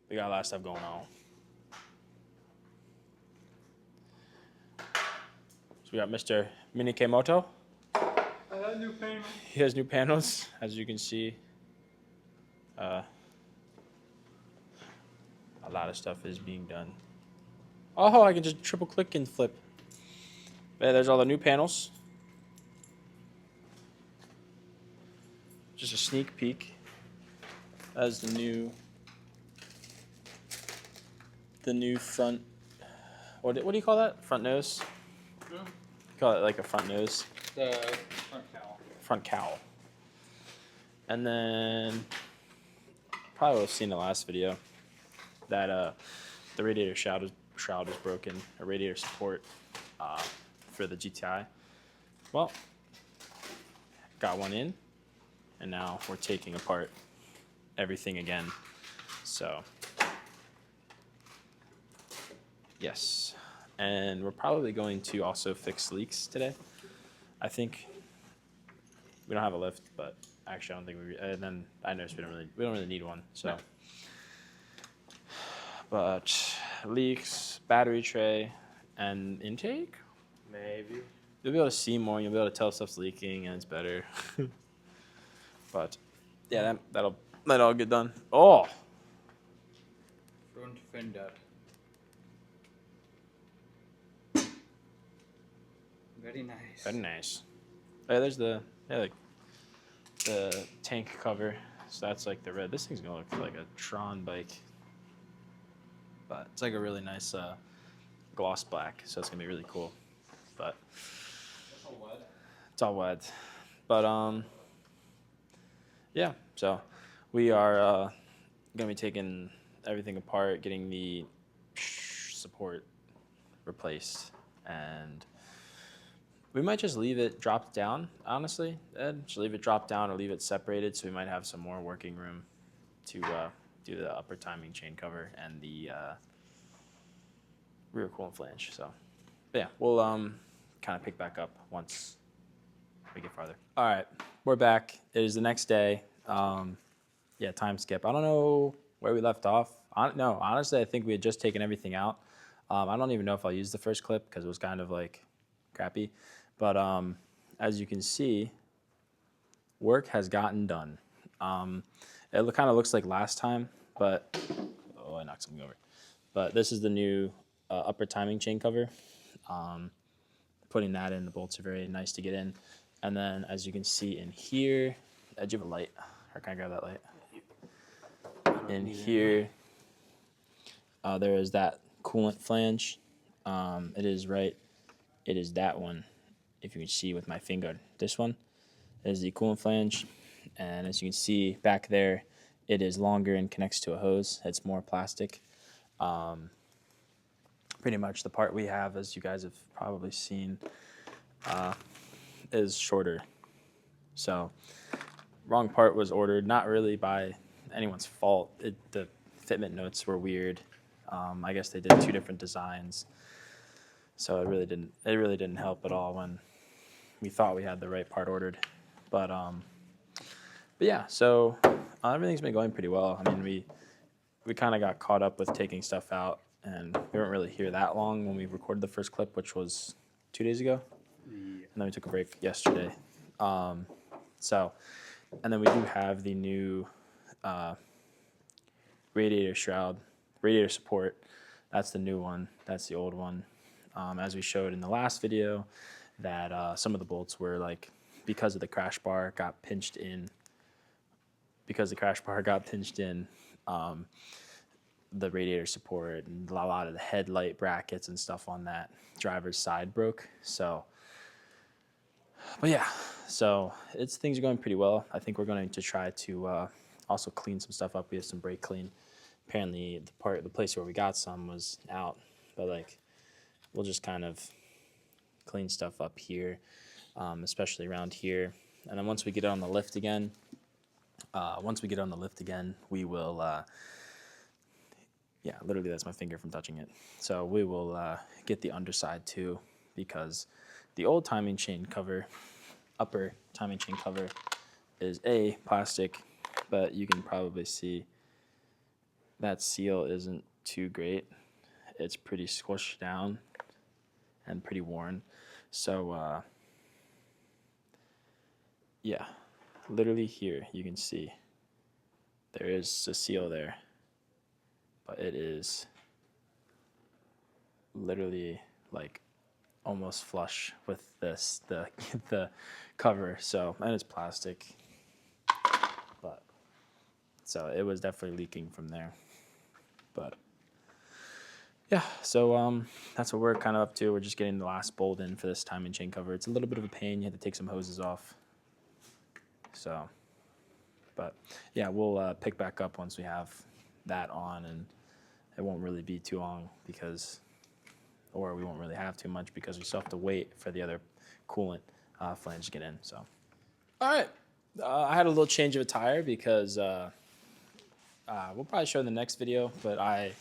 we got a lot of stuff going on. So we got Mr. Mini Kemoto. I have new panels. He has new panels, as you can see. A lot of stuff is being done. Oh, I can just triple click and flip. Yeah, there's all the new panels. Just a sneak peek. As the new front. What do you call that? Front nose. Yeah. You call it like a front nose. The front cowl. Front cowl. And then probably would have seen the last video that the radiator shroud is broken. A radiator support for the GTI. Well, got one in, and now we're taking apart everything again. So yes, and we're probably going to also fix leaks today. I think we don't have a lift, but actually I don't think we. And then I noticed we don't really need one. So, but leaks, battery tray, and intake, maybe you'll be able to see more. You'll be able to tell if stuff's leaking and it's better. But yeah, that'll all get done. Oh, Front fender. Very nice. very nice. Oh, there's the tank cover. So that's like the red. This thing's gonna look like a Tron bike, but it's like a really nice gloss black. So it's gonna be really cool. But That's all wet. it's all wet. But yeah. So we are gonna be taking everything apart, getting the support replaced, and we might just leave it dropped down, honestly, Ed. Just leave it dropped down or leave it separated, so we might have some more working room to do the upper timing chain cover and the rear coolant flange. So, but yeah, we'll kind of pick back up once we get farther. All right, we're back. It is the next day. Yeah, time skip. I don't know where we left off. No, honestly, I think we had just taken everything out. I don't even know if I'll use the first clip because it was kind of like crappy. But as you can see, work has gotten done. It kind of looks like last time, but oh, I knocked something over. But this is the new upper timing chain cover. Putting that in, the bolts are very nice to get in. And then as you can see in here, do you have a light? Or can I grab that light? In here, there is that coolant flange. It is that one. If you can see with my finger, this one is the coolant flange, and as you can see back there, it is longer and connects to a hose. It's more plastic. Pretty much the part we have, as you guys have probably seen, is shorter. So wrong part was ordered, not really by anyone's fault. The fitment notes were weird. I guess they did two different designs. So it really didn't help at all when we thought we had the right part ordered. But yeah, so everything's been going pretty well. I mean, we kind of got caught up with taking stuff out, and we weren't really here that long when we recorded the first clip, which was 2 days ago. Yeah. And then we took a break yesterday. So, and then we do have the new radiator shroud, radiator support. That's the new one. That's the old one. As we showed in the last video, that some of the bolts were like, because of the crash bar got pinched in. Because the crash bar got pinched in, the radiator support and a lot of the headlight brackets and stuff on that driver's side broke. So, but yeah, so things are going pretty well. I think we're going to try to also clean some stuff up. We have some brake clean. Apparently, the place where we got some was out, but like, we'll just kind of clean stuff up here, especially around here. And then once we get on the lift again, we will, yeah, literally that's my finger from touching it. So we will get the underside too, because the old timing chain cover, upper timing chain cover, is plastic, but you can probably see that seal isn't too great. It's pretty squished down and pretty worn. So yeah, literally here you can see there is a seal there, but it is literally like almost flush with this the cover. So, and it's plastic, but so it was definitely leaking from there. But yeah, so that's what we're kind of up to. We're just getting the last bolt in for this timing chain cover. It's a little bit of a pain. You have to take some hoses off. So, but yeah, we'll pick back up once we have that on, and it won't really be too long because, or we won't really have too much because we still have to wait for the other coolant flange to get in. So, all right, I had a little change of attire because we'll probably show in the next video, but I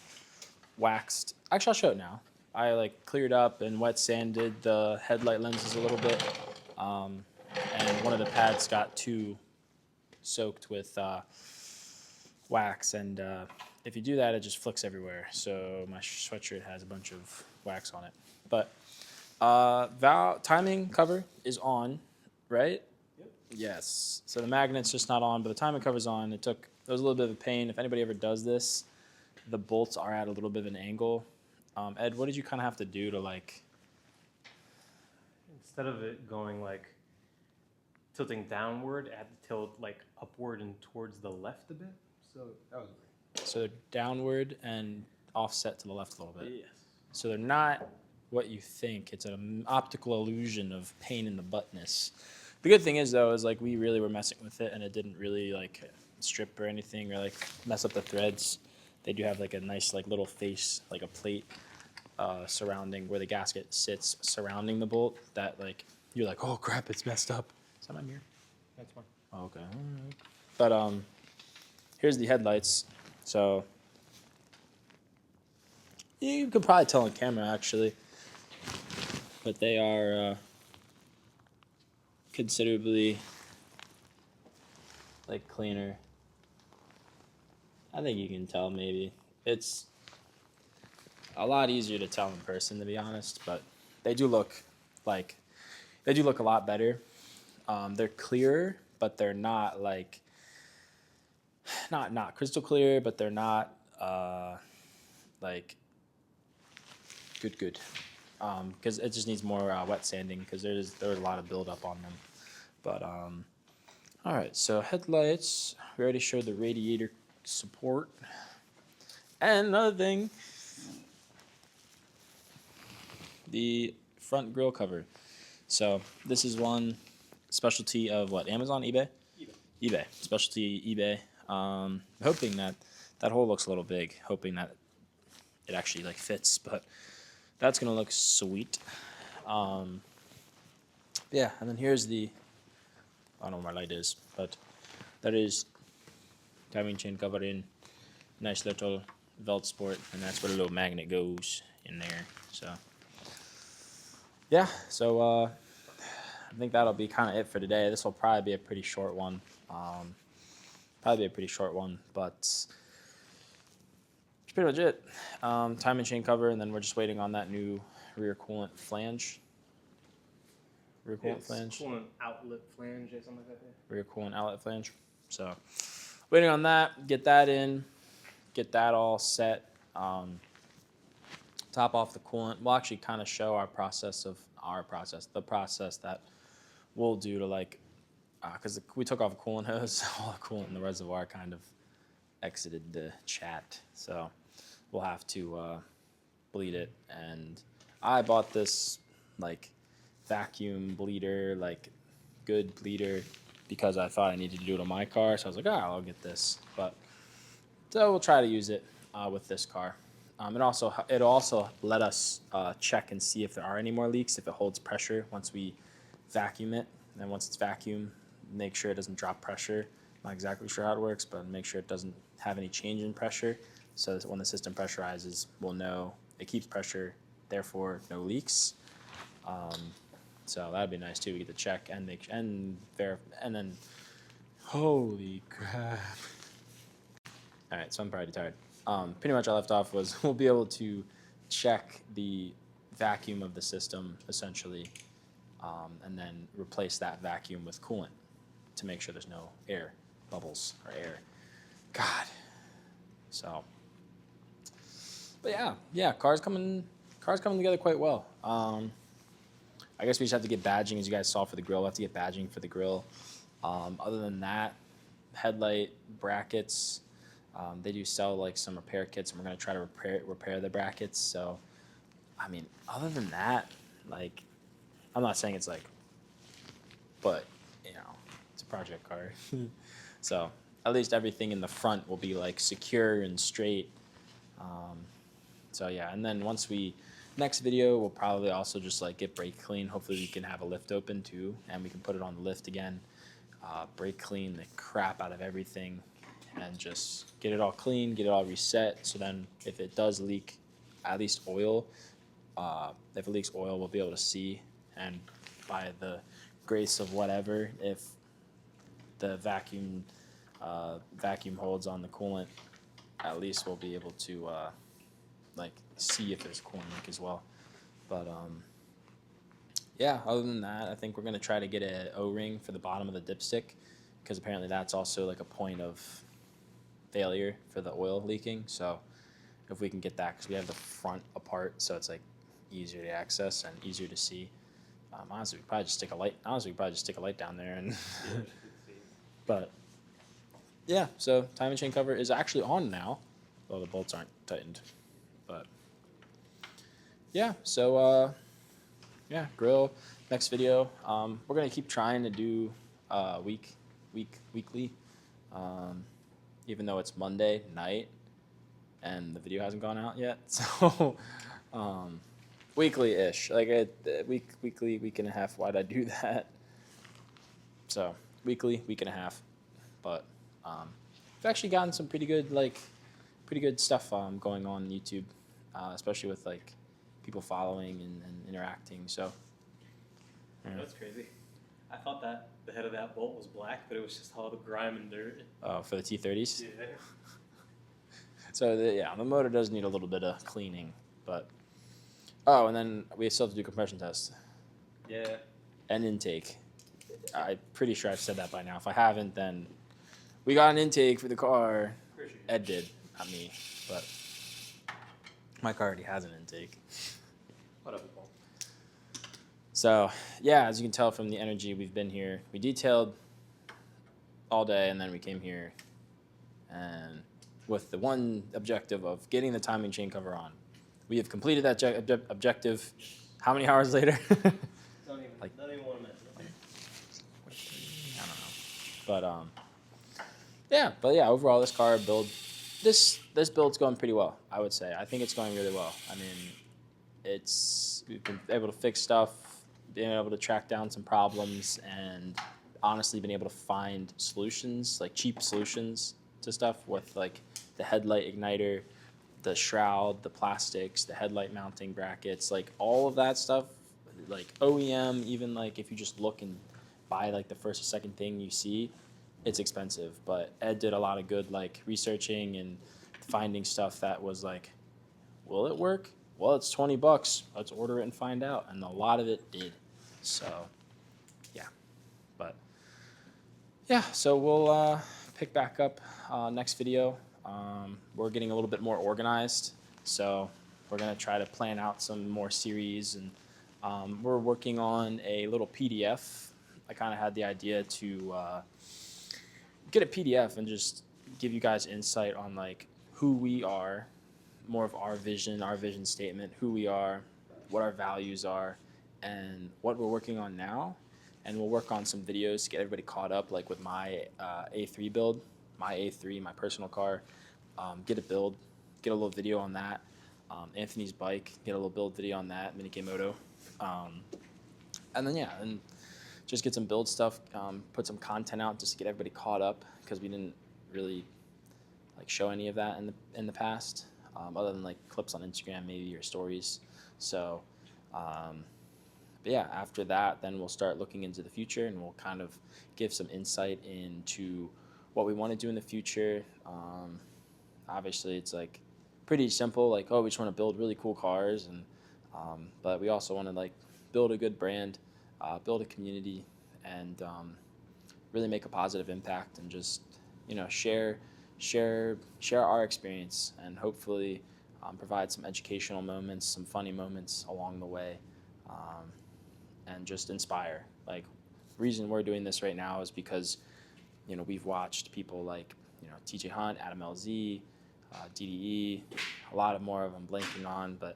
waxed. Actually, I'll show it now. I like cleared up and wet sanded the headlight lenses a little bit, and one of the pads got too soaked with wax, and if you do that, it just flicks everywhere. So my sweatshirt has a bunch of wax on it. But timing cover is on, right? Yep. Yes. So the magnet's just not on, but the timing cover's on. It was a little bit of a pain. If anybody ever does this, the bolts are at a little bit of an angle. Ed, what did you kind of have to do to like? Instead of it going like tilting downward, I had to tilt like upward and towards the left a bit. So that was weird. So they're downward and offset to the left a little bit. Yes. So they're not what you think. It's an optical illusion of pain in the buttness. The good thing is though, is like we really were messing with it and it didn't really like strip or anything or like mess up the threads. They do have like a nice like little face, like a plate surrounding where the gasket sits surrounding the bolt that like you're like, oh crap, it's messed up. Is that my mirror? That's fine. Oh, okay. But here's the headlights. So you could probably tell on camera actually, but they are considerably like cleaner. I think you can tell maybe. It's a lot easier to tell in person to be honest, but they do look a lot better. They're clearer, but they're not like not crystal clear, but they're not like good. Because it just needs more wet sanding because there was a lot of buildup on them. But all right, so headlights. We already showed the radiator support. And another thing, the front grille cover. So this is one specialty of what? Amazon, eBay? eBay. Specialty eBay. Hoping that hole looks a little big. Hoping that it actually like fits, but that's gonna look sweet. Yeah, and then here's the. I don't know where my light is, but that is timing chain cover in nice little Velt Sport, and that's where the little magnet goes in there. So yeah, so I think that'll be kind of it for today. This will probably be a pretty short one. But it's pretty much it. Timing chain cover, and then we're just waiting on that new rear coolant flange. Coolant outlet flange or something like that. Rear coolant outlet flange. So waiting on that, get that in, get that all set. Top off the coolant. We'll actually kind of show the process that we'll do to like, because we took off a coolant hose, all the coolant in the reservoir kind of exited the chat. So we'll have to bleed it. And I bought this like vacuum bleeder, like good bleeder, because I thought I needed to do it on my car. So I was like, I'll get this. But so we'll try to use it with this car. It also let us check and see if there are any more leaks, if it holds pressure once we vacuum it. And once it's vacuum, make sure it doesn't drop pressure. Not exactly sure how it works, but make sure it doesn't have any change in pressure. So that when the system pressurizes, we'll know it keeps pressure, therefore no leaks. So that'd be nice too. We get to check and then holy crap. All right, so I'm pretty tired. pretty much I left off was we'll be able to check the vacuum of the system essentially, and then replace that vacuum with coolant to make sure there's no air bubbles or air. God. So, but yeah, cars coming together quite well. I guess we just have to get badging, as you guys saw for the grill. We'll have to get badging for the grill. Other than that, headlight brackets. They do sell like some repair kits, and we're gonna try to repair the brackets. So, I mean, other than that, like, I'm not saying it's like, but you know, it's a project car. So at least everything in the front will be like secure and straight. So yeah, and then next video, we'll probably also just like get brake clean. Hopefully we can have a lift open too, and we can put it on the lift again. Brake clean the crap out of everything, and just get it all clean, get it all reset. So then if it does leak, at least oil, if it leaks oil, we'll be able to see, and by the grace of whatever, if the vacuum holds on the coolant, at least we'll be able to like see if there's coolant leak as well. But yeah, other than that, I think we're gonna try to get an O-ring for the bottom of the dipstick, because apparently that's also like a point of failure for the oil leaking. So if we can get that, because we have the front apart, so it's like easier to access and easier to see. Honestly, we could probably just stick a light down there, and but yeah. So timing chain cover is actually on now, though the bolts aren't tightened. But yeah, so yeah, grill. Next video, we're gonna keep trying to do weekly, even though it's Monday night and the video hasn't gone out yet. So weekly-ish, like weekly, week and a half. Why'd I do that? So weekly, week and a half. But we've actually gotten some pretty good stuff going on YouTube, especially with like people following and interacting. So yeah. That's crazy. I thought that the head of that bolt was black, but it was just all the grime and dirt. For the T30s. Yeah. So the motor does need a little bit of cleaning, but and then we still have to do compression test. Yeah. And intake. I'm pretty sure I've said that by now. If I haven't, then we got an intake for the car. Ed did, not me, but my car already has an intake. Whatever, Paul. So yeah, as you can tell from the energy, we've been here. We detailed all day, and then we came here, and with the one objective of getting the timing chain cover on. We have completed that objective. How many hours later? Not even 1 minute. I don't know. But yeah, overall this car build, this build's going pretty well, I would say. I think it's going really well. I mean, we've been able to fix stuff, being able to track down some problems, and honestly been able to find solutions, like cheap solutions to stuff with like the headlight igniter, the shroud, the plastics, the headlight mounting brackets, like all of that stuff, like OEM, even like if you just look and buy like the first or second thing you see, it's expensive. But Ed did a lot of good like researching and finding stuff that was like, will it work? Well, it's $20. Let's order it and find out. And a lot of it did. So yeah, but yeah, so we'll pick back up next video. We're getting a little bit more organized, so we're going to try to plan out some more series, and we're working on a little PDF. I kind of had the idea to get a PDF and just give you guys insight on like who we are, more of our vision statement, who we are, what our values are, and what we're working on now. And we'll work on some videos to get everybody caught up, like with my A3 build, my A3, my personal car. Get a little video on that. Anthony's bike, get a little build video on that, Mini K Moto. And then yeah, and just get some build stuff, put some content out just to get everybody caught up, because we didn't really like show any of that in the past, other than like clips on Instagram maybe or stories. So but yeah, after that, then we'll start looking into the future, and we'll kind of give some insight into what we want to do in the future. obviously it's like pretty simple. Like, oh, we just want to build really cool cars, and but we also want to like build a good brand, build a community, and really make a positive impact, and just share our experience, and hopefully provide some educational moments, some funny moments along the way, and just inspire. Like, the reason we're doing this right now is because we've watched people like TJ Hunt, Adam LZ, DDE, a lot of more of them blanking on, but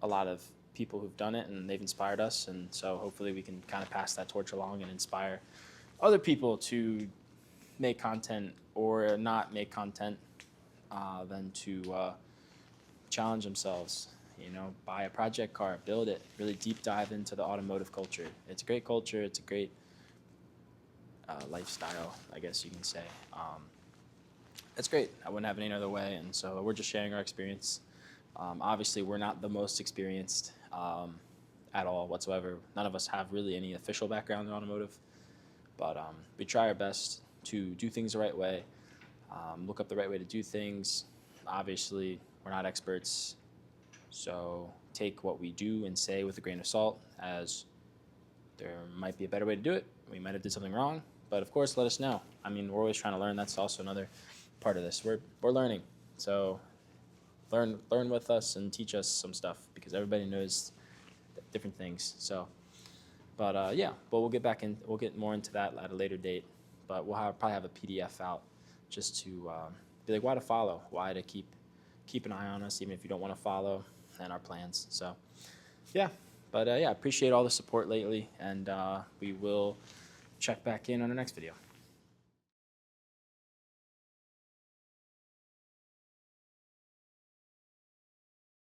a lot of people who've done it, and they've inspired us, and so hopefully we can kind of pass that torch along and inspire other people to make content or not make content, than to challenge themselves. Buy a project car, build it, really deep dive into the automotive culture. It's a great culture. It's a great lifestyle, I guess you can say. It's great. I wouldn't have it any other way, and so we're just sharing our experience. Obviously, we're not the most experienced at all whatsoever. None of us have really any official background in automotive, but we try our best to do things the right way, look up the right way to do things. Obviously, we're not experts, so take what we do and say with a grain of salt, as there might be a better way to do it. We might have did something wrong, but of course, let us know. I mean, we're always trying to learn. That's also another part of this. We're learning, so learn with us and teach us some stuff, because everybody knows different things. So, but yeah, but we'll get more into that at a later date. But we'll probably have a PDF out just to be like why to follow, why to keep an eye on us, even if you don't want to follow, and our plans. So, yeah. But yeah, I appreciate all the support lately, and we will check back in on the next video.